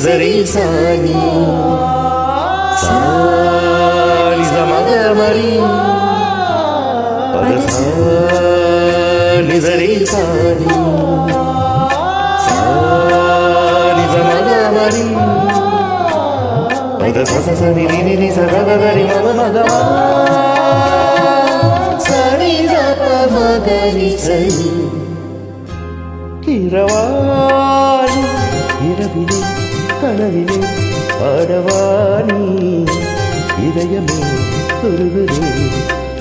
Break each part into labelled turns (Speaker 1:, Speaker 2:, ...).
Speaker 1: சரி சாணி சாணி சமகமரி பதசாணி சரி சாணி சாணி சமகமரி பதசசனி நிதி சககரி மம மகமா சரி தப மகரி சரி இரவாணி இரவிலே கனவிலே பாடவாணி இதயமே உருகுதே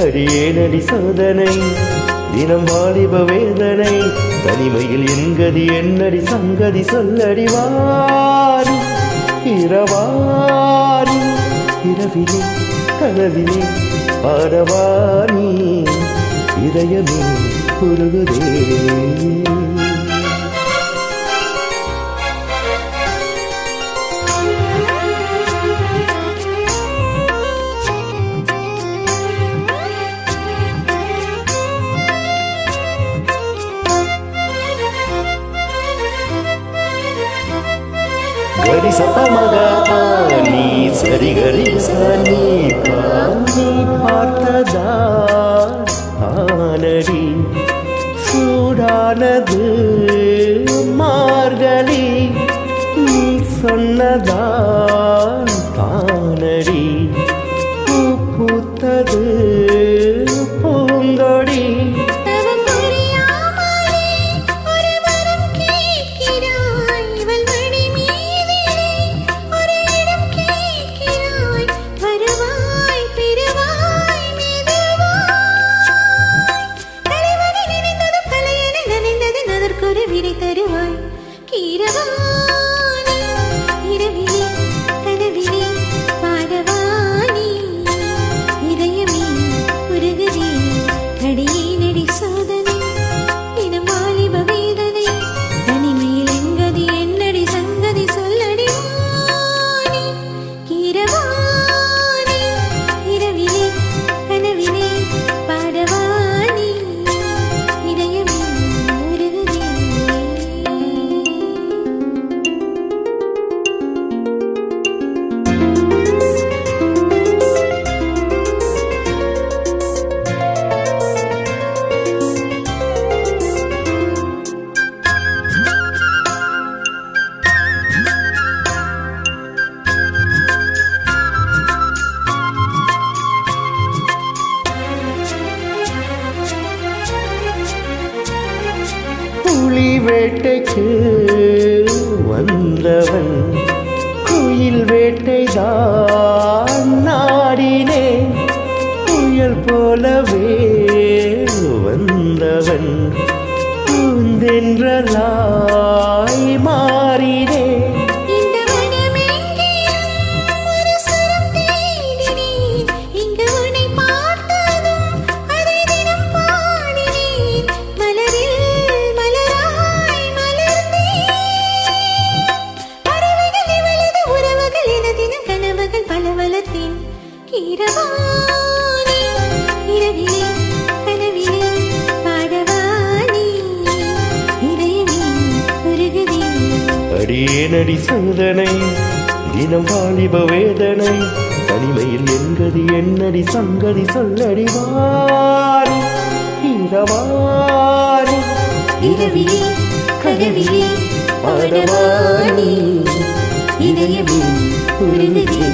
Speaker 1: அடியேனடி சோதனை தினம் வாலிப வேதனை தனிமையில் என்கதி என்னடி சங்கதி சொல்லடி வாரி இரவாணி இரவிலே கனவிலே பாடவாணி இதயமே உருகுதே गरी सपा मगा पानी सरी गरी सानी पानी பார்த்ததால் ஆனடி சூடானது மார்கழி நீ சொன்னதால் தானடி பூத்தது பூங்கொடி புலி வேட்டைக்கு வந்தவன் குயில் வேட்டைதான் நாடினே புயல் போலவே வந்தவன் பூந்தென்றலாய் மாறினே அடியேனடி சோதனை தினம் வாலிப வேதனை தனிமையில் என்கதி என்னடி சங்கதி சொல்லடி வாரி இரவாரி இரவிலே கனவிலே பாடவாணி இதயமே உருகுதே